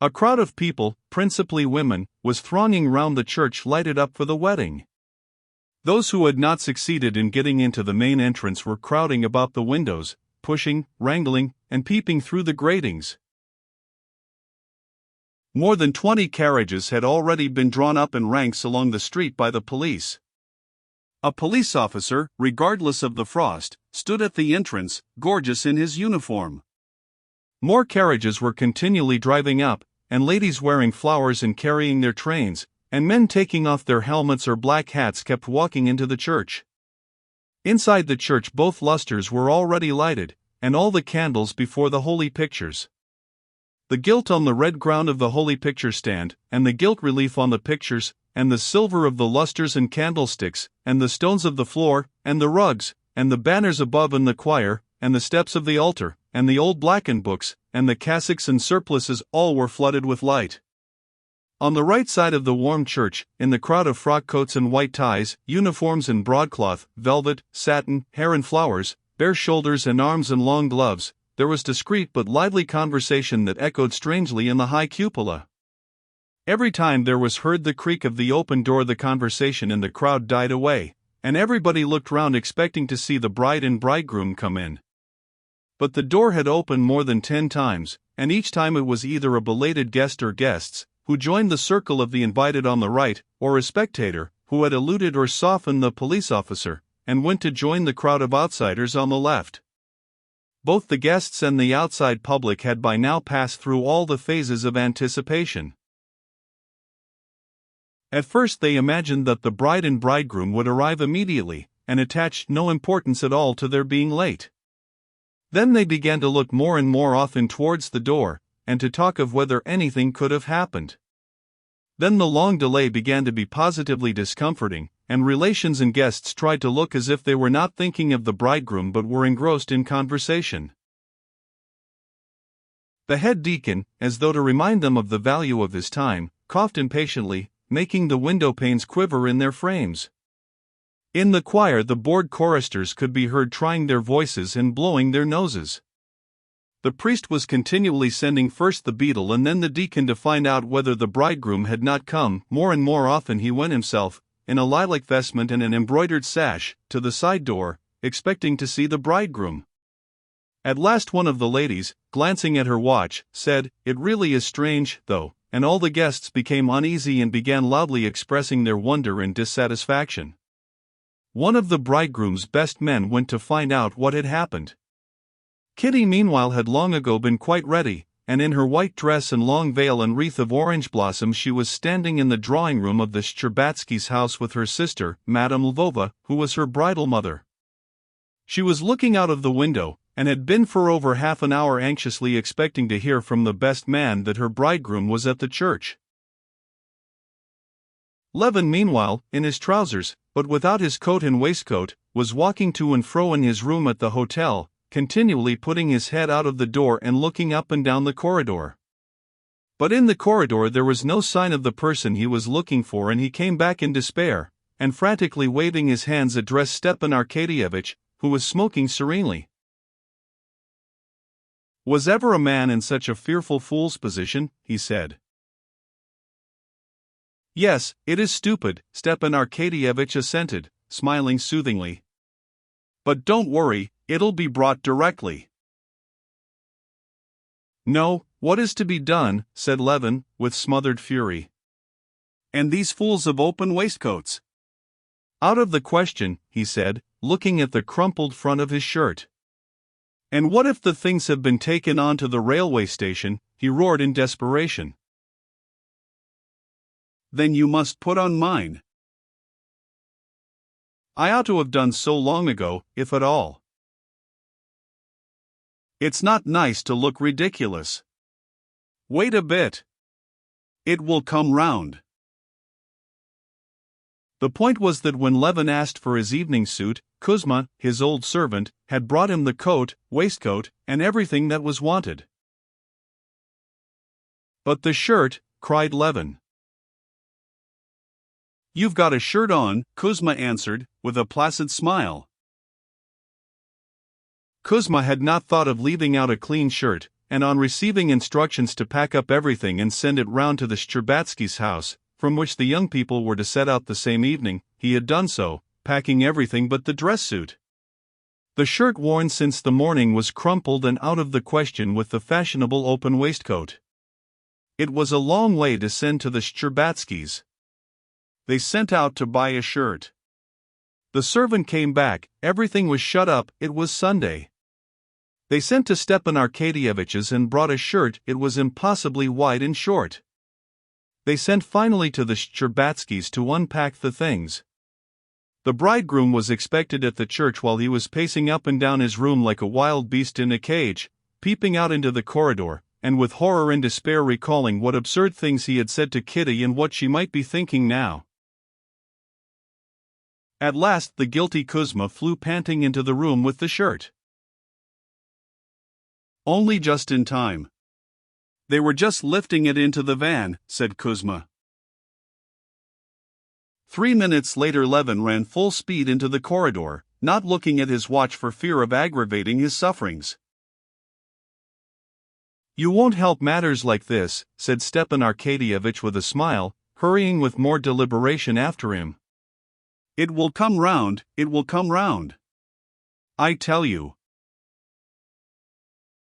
A crowd of people, principally women, was thronging round the church lighted up for the wedding. Those who had not succeeded in getting into the main entrance were crowding about the windows, pushing, wrangling, and peeping through the gratings. More than 20 carriages had already been drawn up in ranks along the street by the police. A police officer, regardless of the frost, stood at the entrance, gorgeous in his uniform. More carriages were continually driving up, and ladies wearing flowers and carrying their trains, and men taking off their helmets or black hats kept walking into the church. Inside the church both lustres were already lighted, and all the candles before the holy pictures. The gilt on the red ground of the holy picture stand, and the gilt relief on the pictures, and the silver of the lustres and candlesticks, and the stones of the floor, and the rugs, and the banners above in the choir, and the steps of the altar, and the old blackened books, and the cassocks and surplices all were flooded with light. On the right side of the warm church, in the crowd of frock coats and white ties, uniforms and broadcloth, velvet, satin, hair and flowers, bare shoulders and arms and long gloves, there was discreet but lively conversation that echoed strangely in the high cupola. Every time there was heard the creak of the open door the conversation in the crowd died away, and everybody looked round expecting to see the bride and bridegroom come in. But the door had opened more than 10 times, and each time it was either a belated guest or guests, who joined the circle of the invited on the right, or a spectator, who had eluded or softened the police officer, and went to join the crowd of outsiders on the left. Both the guests and the outside public had by now passed through all the phases of anticipation. At first they imagined that the bride and bridegroom would arrive immediately, and attached no importance at all to their being late. Then they began to look more and more often towards the door, and to talk of whether anything could have happened. Then the long delay began to be positively discomforting, and relations and guests tried to look as if they were not thinking of the bridegroom but were engrossed in conversation. The head deacon, as though to remind them of the value of his time, coughed impatiently, making the window panes quiver in their frames. In the choir the bored choristers could be heard trying their voices and blowing their noses. The priest was continually sending first the beadle and then the deacon to find out whether the bridegroom had not come. More and more often he went himself, in a lilac vestment and an embroidered sash, to the side door, expecting to see the bridegroom. At last one of the ladies, glancing at her watch, said, "It really is strange, though," and all the guests became uneasy and began loudly expressing their wonder and dissatisfaction. One of the bridegroom's best men went to find out what had happened. Kitty meanwhile had long ago been quite ready, and in her white dress and long veil and wreath of orange blossom she was standing in the drawing-room of the Shcherbatskys' house with her sister, Madame Lvova, who was her bridal mother. She was looking out of the window, and had been for over half an hour anxiously expecting to hear from the best man that her bridegroom was at the church. Levin meanwhile, in his trousers, but without his coat and waistcoat, was walking to and fro in his room at the hotel, continually putting his head out of the door and looking up and down the corridor. But in the corridor there was no sign of the person he was looking for, and he came back in despair, and frantically waving his hands addressed Stepan Arkadyevitch, who was smoking serenely. "Was ever a man in such a fearful fool's position?" he said. "Yes, it is stupid," Stepan Arkadyevitch assented, smiling soothingly. "But don't worry, it'll be brought directly." "No, what is to be done?" said Levin, with smothered fury. "And these fools of open waistcoats?" "Out of the question," he said, looking at the crumpled front of his shirt. "And what if the things have been taken on to the railway station?" he roared in desperation. "Then you must put on mine." "I ought to have done so long ago, if at all." "It's not nice to look ridiculous." "Wait a bit. It will come round." The point was that when Levin asked for his evening suit, Kuzma, his old servant, had brought him the coat, waistcoat, and everything that was wanted. "But the shirt," cried Levin. "You've got a shirt on," Kuzma answered, with a placid smile. Kuzma had not thought of leaving out a clean shirt, and on receiving instructions to pack up everything and send it round to the Shcherbatskys' house, from which the young people were to set out the same evening, he had done so, packing everything but the dress suit. The shirt worn since the morning was crumpled and out of the question with the fashionable open waistcoat. It was a long way to send to the Shcherbatskys. They sent out to buy a shirt. The servant came back, everything was shut up, it was Sunday. They sent to Stepan Arkadyevitch's and brought a shirt, it was impossibly wide and short. They sent finally to the Shcherbatskys to unpack the things. The bridegroom was expected at the church while he was pacing up and down his room like a wild beast in a cage, peeping out into the corridor, and with horror and despair recalling what absurd things he had said to Kitty and what she might be thinking now. At last the guilty Kuzma flew panting into the room with the shirt. Only just in time. They were just lifting it into the van, said Kuzma. 3 minutes later Levin ran full speed into the corridor, not looking at his watch for fear of aggravating his sufferings. You won't help matters like this, said Stepan Arkadyevitch with a smile, hurrying with more deliberation after him. It will come round, it will come round. I tell you.